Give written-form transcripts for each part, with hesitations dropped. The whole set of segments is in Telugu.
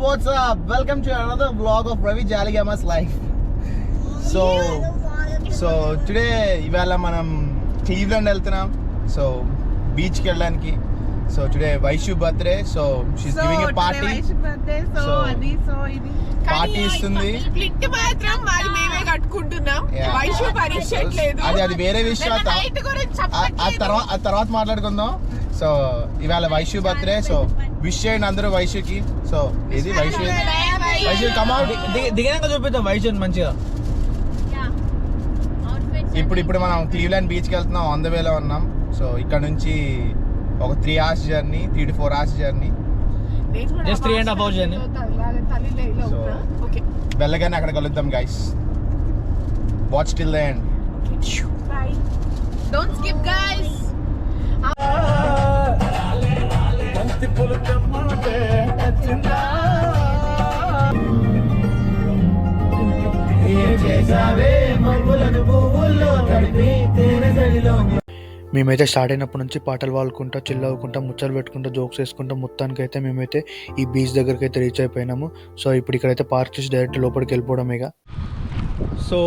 what's up? Welcome to another vlog of Ravi Jaligama's life. So today ఇవాళ మనం క్లీవ్లాండ్ వెళ్తున్నాం. So beach కి వెళ్ళడానికి. So today Vaishu birthday. So she's giving a party. Vaishu birthday. So అది ఇది పార్టీ ఇస్తుంది. స్ప్లిట్ మాత్రం మాది మేమే కట్టుకుంటున్నాం. వైషు పరిచయట్లేదు. అది వేరే విషయం. ఆ తర్వాత మాట్లాడుకుందాం. సో ఇవాళ వైషు బర్త్డే. సో విష్ చేయండి అందరూ వైషుకి. సో ఇది వైషు కమ్ అవుట్. దిగినాక చూపిద్దాం వైషు మంచిగా. ఇప్పుడు మనం క్లీవ్లాండ్ బీచ్కి వెళ్తున్నాం. ఆన్ ద వేలో ఉన్నాం. సో ఇక్కడ నుంచి ఒక 3 hours journey, 3 to 4 hours journey. Just 3.5 hours journey. So వెళ్ళగానే అక్కడ కలుద్దాం guys. Watch till the end. Don't skip guys. మేమైతే స్టార్ట్ అయినప్పటి నుంచి పాటలు పాడుకుంటా, చిల్ అవ్వకుంటా, ముచ్చలు పెట్టుకుంటా, జోక్స్ వేసుకుంటా మొత్తానికైతే మేమైతే ఈ బీచ్ దగ్గరికి అయితే రీచ్ అయిపోయినాము. సో ఇప్పుడు ఇక్కడైతే పార్క్ చేసి డైరెక్ట్ లోపలికి వెళ్ళిపోవడం ఇక. సో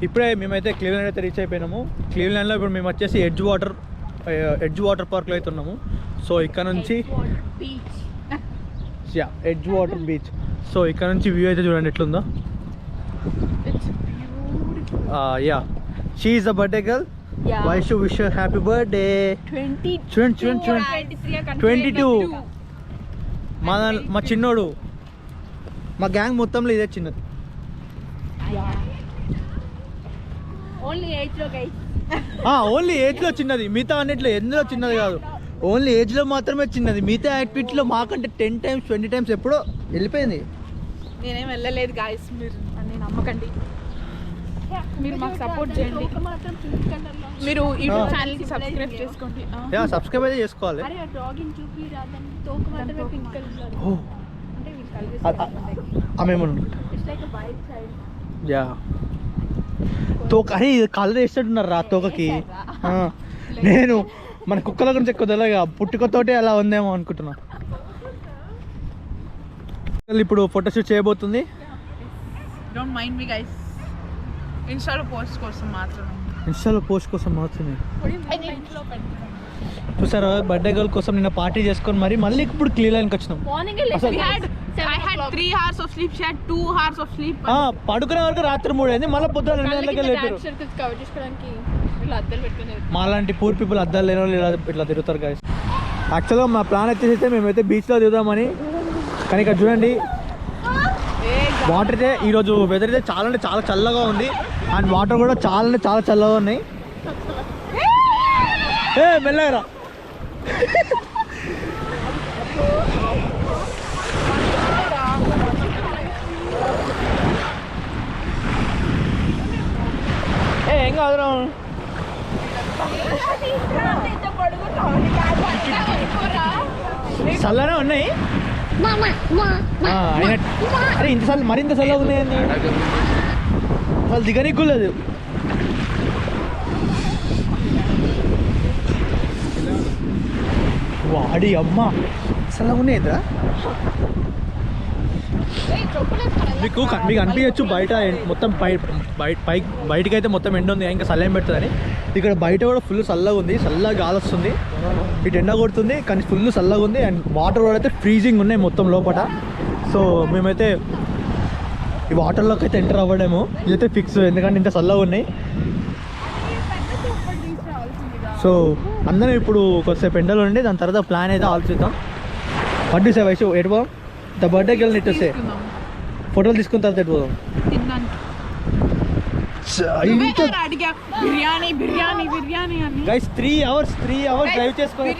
ఇప్పుడే మేమైతే క్లీవ్లాండ్ అయితే రీచ్ అయిపోయినాము. క్లీవ్లాండ్లో ఇప్పుడు మేము వచ్చేసి ఎడ్జ్ వాటర్ పార్క్లో అయితే ఉన్నాము. సో ఇక్కడ నుంచి ఎడ్జ్ వాటర్ బీచ్. సో ఇక్కడ నుంచి వ్యూ అయితే చూడండి ఎట్లుందో. She is the birthday girl. Vaishu wish happy birthday. 22 మా చిన్నోడు, మా గ్యాంగ్ మొత్తంలో ఇదే చిన్నది. ఓన్లీ ఏజ్లో చిన్నది, మిగతా అన్నిట్లో ఎందులో చిన్నది కాదు. ఓన్లీ ఏజ్లో మాత్రమే చిన్నది. మిగతా యాక్టివిటీలో మాకంటే 10 times 20 times ఎప్పుడో వెళ్ళిపోయింది. నేనేం వెళ్ళలేదు గాయస్, మీరు అన్ని నమ్మకండి. మీరు మాకు సపోర్ట్ చేయండి. మీరు యూట్యూబ్ ఛానల్ కి సబ్స్క్రైబ్ చేసుకోండి. సబ్స్క్రైబ్ అయితే చేసుకోవాలి. తోక అరే కలర్ వేసేట్టున్నారు రా తోకకి. నేను మన కుక్కల గురించి ఎక్కువ తెలియదు, పుట్టుకతోటే అలా ఉందేమో అనుకుంటున్నా. ఇప్పుడు ఫోటోషూట్ చేయబోతుంది. Don't mind me guys. ఇన్స్టాలో పోస్ట్ కోసం మాత్రమే చూసారా. బర్త్డే గర్ల్ కోసం నిన్న పార్టీ చేసుకొని మళ్ళీ ఇప్పుడు క్లీవ్లాండ్కి వచ్చినాం. పడుకునే వరకు రాత్రి 3 అయింది. మళ్ళీ పొద్దున 2 గంటలకి లేపారు. మాలాంటి పూర్ పీపుల్ అద్దాలు లేని వాళ్ళు ఇట్లా తిరుగుతారు గాయస్. యాక్చువల్గా మా ప్లాన్ వచ్చేసి మేమైతే బీచ్లో దిగుదామని. కానీ ఇక్కడ చూడండి వాటర్ అయితే ఈరోజు వెదర్ అయితే చాలా అంటే చాలా చల్లగా ఉంది. అండ్ వాటర్ కూడా చాలా అంటే చాలా చల్లగా ఉన్నాయి. మెల్లగా ఏం కాదు. చల్లనే ఉన్నాయి. అరే ఇంతసార్లు మరింత చల్లగా ఉన్నాయండి. అసలు దిగనిక్కులేదు. వాడి అమ్మ చల్లగా ఉన్నాయిరా. మీకు అనిపించచ్చు బయట మొత్తం బయటకి అయితే మొత్తం ఎండ ఉంది, ఇంకా చల్లం పెడుతుందని. ఇక్కడ బయట కూడా ఫుల్ చల్లగా ఉంది. చల్లగా గాలి వస్తుంది. ఇటు ఎండ కొడుతుంది కానీ ఫుల్ చల్లగా ఉంది. అండ్ వాటర్ కూడా అయితే ఫ్రీజింగ్ ఉన్నాయి మొత్తం లోపల. సో మేమైతే ఈ వాటర్లోకి అయితే ఎంటర్ అవ్వడము ఇదైతే ఫిక్స్, ఎందుకంటే ఇంత చల్లగా ఉన్నాయి. సో అందరం ఇప్పుడు కొద్దిసేపు ఎండలో ఉండి దాని తర్వాత ప్లాన్ అయితే ఆలోచిద్దాం. వడ్డీ సే వైషు ఎటు పోదాం? ద బర్త్డే గర్ల్ నెట్ వస్తే ఫోటోలు తీసుకున్న తర్వాత ఎటు పోదాం? గైస్ 3 hours డ్రైవ్ చేసుకోవాలి.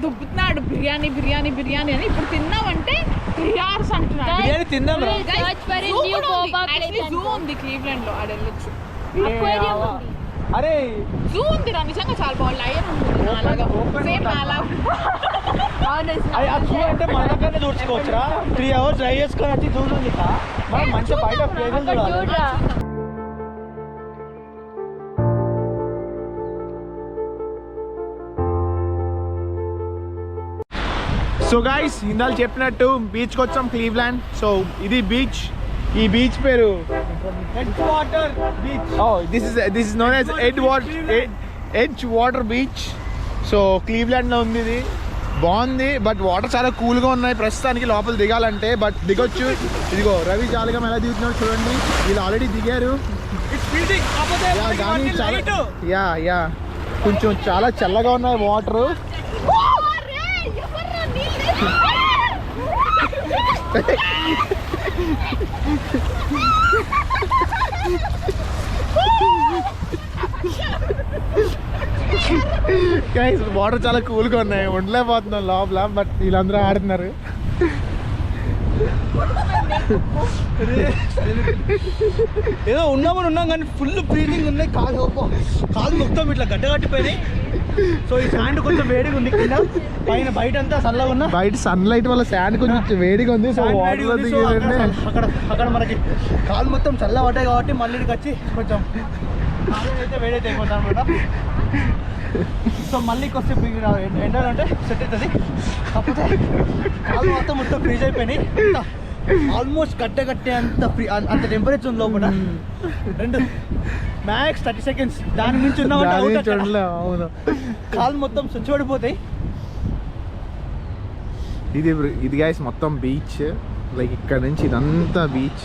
దుబ్బుతున్నాడు బిర్యానీ అని. ఇప్పుడు తిన్నామంటే 3 hours అంటున్నాడు. బిర్యానీ తిందాం. జూ ఉంది క్లీవ్లాండ్ లో, ఆడ వెళ్ళొచ్చు. అరే జూ ఉంది రా, నిజంగా చాలా బాగుంది. లయన్ ఉంది అంటే మన దగ్గరనే చూసుకోవచ్చురా. 3 hours డ్రైవ్ చేసుకొని వచ్చి చూడండి మనం మంచిగా బయట ప్లేసులు చూడాలి. సో గైస్ ఇందాక చెప్పినట్టు బీచ్కి వచ్చాం క్లీవ్లాండ్. సో ఇది బీచ్. ఈ బీచ్ పేరు water beach. This is known as edge water beach. So క్లీవ్లాండ్లో ఉంది ఇది. బాగుంది బట్ వాటర్ చాలా కూల్గా ఉన్నాయి ప్రస్తుతానికి లోపల దిగాలంటే. బట్ దిగొచ్చు. ఇదిగో రవి జాలిగా ఎలా దిగుతున్నాడు చూడండి. వీళ్ళు ఆల్రెడీ దిగారు. కానీ యా కొంచెం చాలా చల్లగా ఉన్నాయి వాటర్. వాటర్ చాలా కూల్గా ఉన్నాయి. ఉండలేకపోతున్నాం లోపల. బట్ వీళ్ళందరూ ఆడుతున్నారు. ఏదో ఉన్నాం కానీ ఫుల్ ఫీలింగ్ ఉన్నాయి. కాలు మొత్తం ఇట్లా గడ్డగట్టిపోయినాయి. సో ఈ శాండ్ కొంచెం వేడిగా ఉంది కింద. పైన బయట అంతా చల్లగా ఉన్నా. బయట సన్ లైట్ వల్ల శాండ్ కొంచెం వేడిగా ఉంది. సో అక్కడ మనకి కాలు మొత్తం చల్ల పడ్డాయి కాబట్టి మళ్ళీ ఇక్కడికి వచ్చి కొంచెం అయితే వేడైతే అయిపోతాం అనమాట. సో మళ్ళీ కొంచెం ఎండలు అంటే సెట్ అవుతుంది. కాకపోతే కాలు మొత్తం ఫ్రీజ్ అయిపోయినాయి. ఆల్మోస్ట్ కట్టే అంత టెంపరేచర్ ఉంది లోపల. రెండు మ్యాక్స్ 30 seconds దాని నుంచి ఉన్నామంటే అవును. కాలు మొత్తం స్విచ్ పడిపోతాయి. ఇది గైస్ మొత్తం బీచ్. లైక్ ఇక్కడ నుంచి ఇదంతా బీచ్.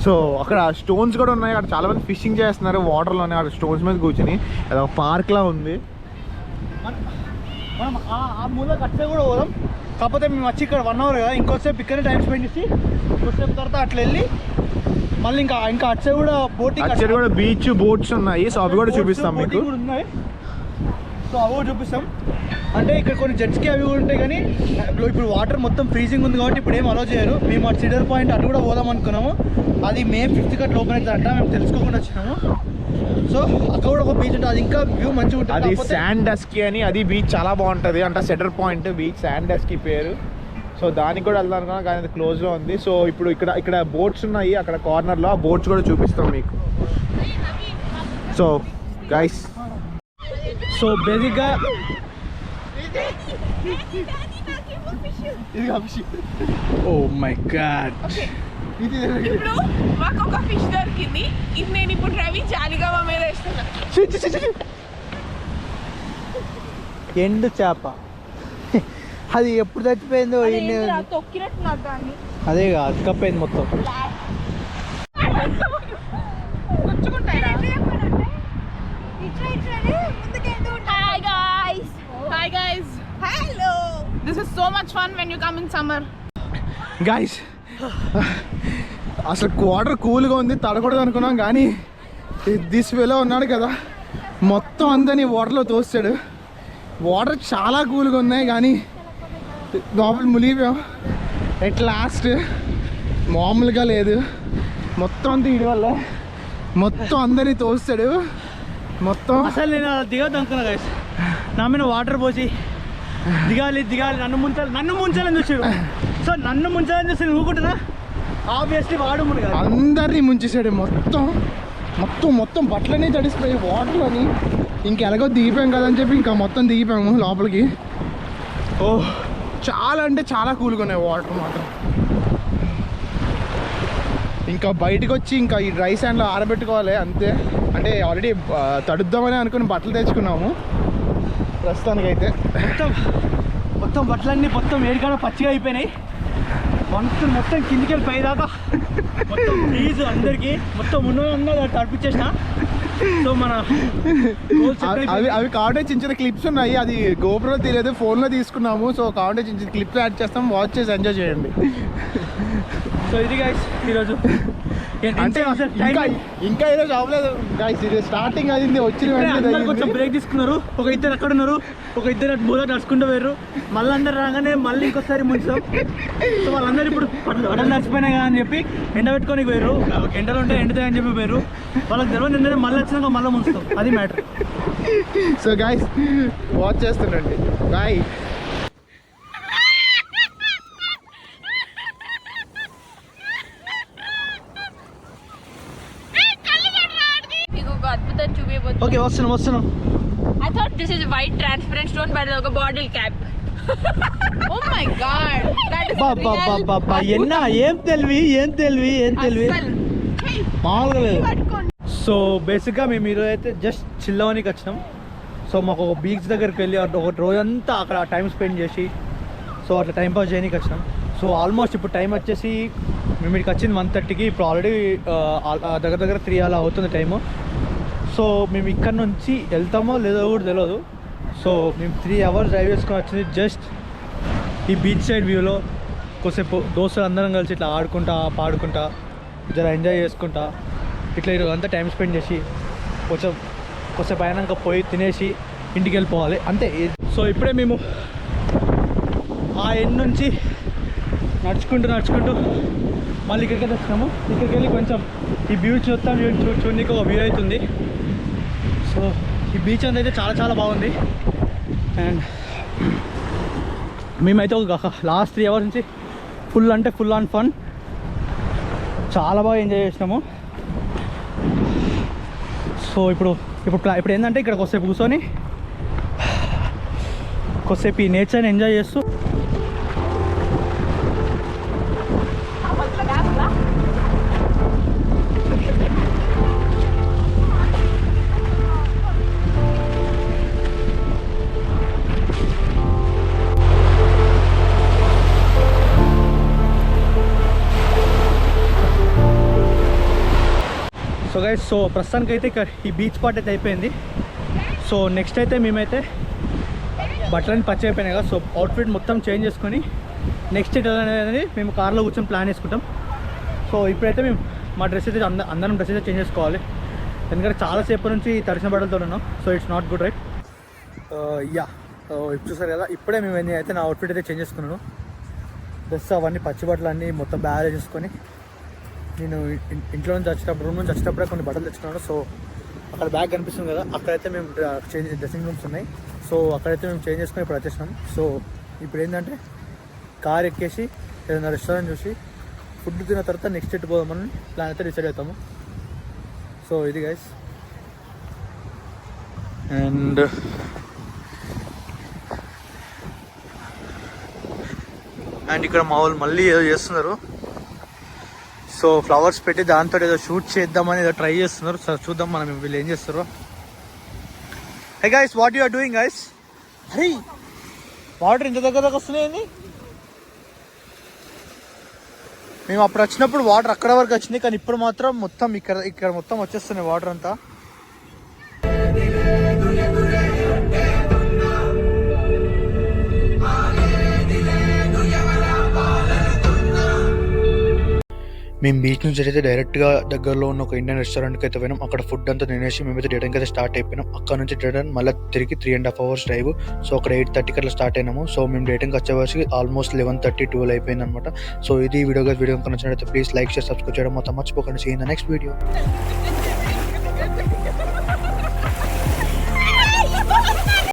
సో అక్కడ స్టోన్స్ కూడా ఉన్నాయి. అక్కడ చాలా మంది ఫిషింగ్ చేస్తున్నారు వాటర్లోనే. అక్కడ స్టోన్స్ మీద కూర్చొని అదొక పార్క్లా ఉంది. మనం ఆ మూల కట్టే కూడా పోదాం. కాకపోతే మేము వచ్చి ఇక్కడ 1 hour కదా, ఇంకోసేపు ఇక్కడే టైం స్పెండ్ చేసి ఇంకోసేపు తర్వాత అట్లా వెళ్ళి మళ్ళీ ఇంకా అట్సే కూడా బోటింగ్ కూడా బీచ్ బోట్స్ ఉన్నాయి. సో అవి కూడా చూపిస్తాం మీకు. ఉన్నాయి. సో అవి కూడా చూపిస్తాం. అంటే ఇక్కడ కొన్ని జెట్స్కి అవి కూడా ఉంటాయి కానీ ఇప్పుడు వాటర్ మొత్తం ఫ్రీజింగ్ ఉంది కాబట్టి ఇప్పుడు ఏం అలో చేయరు. మేము అటు సిడర్ పాయింట్ అటు కూడా పోదాం అనుకున్నాము. అది May 5th అట్లా ఓపెన్ అవుతుందంట. మేము తెలుసుకోకుండా వచ్చినాము. సో అక్కడ కూడా ఒక బీచ్ ఉంటుంది. అది ఇంకా వ్యూ మంచిగా ఉంటుంది. అది శాండస్కీ అని. అది బీచ్ చాలా బాగుంటుంది. అంటే సెడర్ పాయింట్ బీచ్ శాండస్కీ పేరు. సో దానికి కూడా వెళ్దాం అనుకున్నాం కానీ అది క్లోజ్లో ఉంది. సో ఇప్పుడు ఇక్కడ బోట్స్ ఉన్నాయి. అక్కడ కార్నర్లో ఆ బోట్స్ కూడా చూపిస్తాం మీకు. సో గైస్ సో బేసిక్గా ఓ మై గాడ్ ఇప్పుడు మాకు ఒక ఫిష్ దొరికింది. ఇది నేను ఇప్పుడు రవి జాలిగా మా మీద వేస్తున్నా. ఎండు చేప. అది ఎప్పుడు చచ్చిపోయిందో తొక్కినట్టు నాకు దాన్ని. అదే అతుకపోయింది మొత్తం. Hi guys. Hello. This is so much fun when you come in summer. Guys అసలు వాటర్ కూల్గా ఉంది. తడకూడదు అనుకున్నాం కానీ దిస్ వేలో ఉన్నాడు కదా మొత్తం అందరినీ వాటర్లో తోస్తాడు. వాటర్ చాలా కూల్గా ఉన్నాయి కానీ లోపల మునిగిపోయాం. ఎట్ లాస్ట్ మామూలుగా లేదు. మొత్తం అంతా ఇడి వల్ల మొత్తం అందరినీ తోస్తాడు మొత్తం. అసలు నేను దిగొద్దు అనుకున్నా గైస్. నా మీద వాటర్ పోసి దిగాలి నన్ను ముంచాలని చూసాడు. సో నన్ను ముంచాలని చూసి ఊరుకుంటున్నా. ఆబ్వియస్లీ వాడు మునిగా అందరినీ ముంచేసాడు. మొత్తం బట్టలన్నీ తడిసిపోయి వాటర్లోని. ఇంకెలాగో దిగిపోయాం కదని చెప్పి ఇంకా మొత్తం దిగిపోయాము లోపలికి. ఓ చాలా అంటే చాలా కూల్గా ఉన్నాయి వాటర్ మాత్రం. ఇంకా బయటకు వచ్చి ఇంకా ఈ డ్రై శాండ్లో ఆరబెట్టుకోవాలి అంతే. అంటే ఆల్రెడీ తడుద్దామని అనుకుని బట్టలు తెచ్చుకున్నాము ప్రస్తుతానికైతే. మొత్తం బట్టలన్నీ మొత్తం వేడికాడ పచ్చిగా అయిపోయినాయి. మొత్తం కిందికి వెళ్ళి పైదాకా మొత్తం ప్లీజ్ అందరికి మొత్తం ఉన్నది తడిపించేసిన. సో మన అవి కావాలంటే చిన్న క్లిప్స్ ఉన్నాయి. అది గోప్రో తెలియదు ఫోన్లో తీసుకున్నాము. సో కావాలంటే చిన్న క్లిప్స్ యాడ్ చేస్తాం. వాచ్ చేసి ఎంజాయ్ చేయండి. సో ఇది గైస్ ఈరోజు అంటే ఇంకా ఏదో అవ్వలేదు గైస్. ఇది స్టార్టింగ్ అయింది. వచ్చిన కొంచెం బ్రేక్ తీసుకున్నారు. ఒక ఇద్దరు అక్కడ ఉన్నారు, ఒక ఇద్దరు మూల నడుచుకుంటూ పోయారు. మళ్ళీ అందరు రాగానే మళ్ళీ ఇంకోసారి ముంచాం. సో వాళ్ళందరూ ఇప్పుడు అడలు నడిచిపోయినాయి కదా అని చెప్పి ఎండ పెట్టుకొని పోయారు. ఎండలు ఉంటే ఎండుతాయని చెప్పి పోయారు. వాళ్ళకి తెలియదు ఏంటంటే మళ్ళీ వచ్చినాక మళ్ళీ ముంచుతాం. అది మ్యాటర్. సో గైస్ వాచ్ చేస్తుండండి. బాయ్. ఓకే వస్తున్నాం. I thought this is white transparent stone, but like a bottle cap. Oh my god. That is బాబా ఎన్నా ఏం తెలివి మామూలుగా లేదు. సో బేసిక్గా మేము ఈరోజు అయితే జస్ట్ చిల్ అవ్వడానికి వచ్చినాం. సో మాకు ఒక బీచ్ దగ్గరికి వెళ్ళి ఒక రోజంతా అక్కడ టైం స్పెండ్ చేసి సో అట్లా టైం పాస్ చేయడానికి వచ్చినాం. సో ఆల్మోస్ట్ ఇప్పుడు టైం వచ్చేసి మేము ఇక్కడికి వచ్చింది 1:30కి. ఇప్పుడు ఆల్రెడీ దగ్గర 3 అలా అవుతుంది టైము. సో మేము ఇక్కడ నుంచి వెళ్తామో లేదో కూడా తెలియదు. సో మేము 3 అవర్స్ డ్రైవ్ చేసుకొని వచ్చింది జస్ట్ ఈ బీచ్ సైడ్ వ్యూలో కొద్దిసేపు దోస్తులు అందరం కలిసి ఇట్లా ఆడుకుంటా పాడుకుంటా జర ఎంజాయ్ చేసుకుంటా ఇట్లా అంతా టైం స్పెండ్ చేసి కొద్దిసేపు అయినాక పోయి తినేసి ఇంటికి వెళ్ళిపోవాలి అంతే. సో ఇప్పుడే మేము ఆ ఎండ్ నుంచి నడుచుకుంటూ మళ్ళీ ఇక్కడికి వచ్చినాము. ఇక్కడికి వెళ్ళి కొంచెం ఈ బీచ్ మొత్తం చూడడానికి ఒక వ్యూ అవుతుంది. సో ఈ బీచ్ అంతా అయితే చాలా బాగుంది. అండ్ మేమైతే ఒక లాస్ట్ 3 అవర్స్ నుంచి ఫుల్ ఆన్ ఫన్ చాలా బాగా ఎంజాయ్ చేసినాము. సో ఇప్పుడు ఏంటంటే ఇక్కడ కొద్దిసేపు కూర్చొని కొద్దిసేపు ఈ నేచర్ని ఎంజాయ్ చేస్తూ సో గైస్ సో ప్రస్తుతానికి అయితే ఇక్కడ ఈ బీచ్ పార్ట్ అయితే అయిపోయింది. సో నెక్స్ట్ అయితే మేమైతే బట్టలన్నీ పచ్చి అయిపోయినాయి కదా. సో అవుట్ఫిట్ మొత్తం చేంజ్ చేసుకొని నెక్స్ట్ డే అనేది మేము కార్లో కూర్చొని ప్లాన్ చేసుకుంటాం. సో ఇప్పుడైతే మేము మా డ్రెస్ అయితే అందరం డ్రెస్ అయితే చేంజ్ చేసుకోవాలి. ఎందుకంటే చాలాసేపు నుంచి తడిసిన బట్టలతో ఉన్నాం. So it's not good right. Yeah ఇప్పుడు చూసారు కదా ఇప్పుడే మేము అయితే నా అవుట్ఫిట్ అయితే చేంజ్ చేసుకున్నాను. డ్రెస్ అవన్నీ పచ్చి బట్టలు అన్నీ మొత్తం బ్యాగ్ చేసుకొని నేను ఇంట్లో నుంచి వచ్చేటప్పుడు రూమ్ నుంచి వచ్చేటప్పుడే కొన్ని బట్టలు తెచ్చుకున్నాను. సో అక్కడ బ్యాగ్ కనిపిస్తుంది కదా అక్కడైతే మేము డ్రెస్సింగ్ రూమ్స్ ఉన్నాయి. సో అక్కడైతే మేము చేంజ్ చేసుకొని ఇప్పుడు వచ్చేసినాం. సో ఇప్పుడు ఏంటంటే కార్ ఎక్కేసి ఏదైనా రెస్టారెంట్ చూసి ఫుడ్ తిన్న తర్వాత నెక్స్ట్ ఎటు పోదామని ప్లాన్ అయితే డిసైడ్ అవుతాము. సో ఇది గైస్. అండ్ ఇక్కడ మా వాళ్ళు మళ్ళీ ఏదో చేస్తున్నారు. సో ఫ్లవర్స్ పెట్టి దాంతో ఏదో షూట్ చేద్దామని ఏదో ట్రై చేస్తున్నారు. సార్ చూద్దాం మనం వీళ్ళు ఏం చేస్తారు. Hey guys what you are doing guys? Hari water ఇంత దగ్గర వస్తున్నాయండి. మేము అప్పుడు వచ్చినప్పుడు వాటర్ అక్కడ వరకు వచ్చింది కానీ ఇప్పుడు మాత్రం మొత్తం ఇక్కడ మొత్తం వచ్చేస్తున్నాయి వాటర్ అంతా. మేము బీచ్ నుంచి అయితే డైరెక్ట్గా దగ్గరలో ఉన్న ఒక ఇండియన్ రెస్టారెంట్కి అయితే పోయినాం. అక్కడ ఫుడ్ అంతా తినేసి మేమైతే రిటర్న్కి అయితే స్టార్ట్ అయిపోయినాం. అక్కడ నుంచి రిటర్న్ మళ్ళీ తిరిగి 3.5 అవర్స్ డ్రైవ్. సో అక్కడ 8:30కి అట్లా స్టార్ట్ అయినాము. సో మేము రిటర్న్కి వచ్చేవరకు ఆల్మోస్ట్ 11:30, 12 అయిపోయింది అనమాట. సో ఇది వీడియో నచ్చినట్లయితే ప్లీజ్ లైక్ చేసి సబ్స్క్రైబ్ చేయడం మొత్తం మర్చిపోకండి. See in the next video.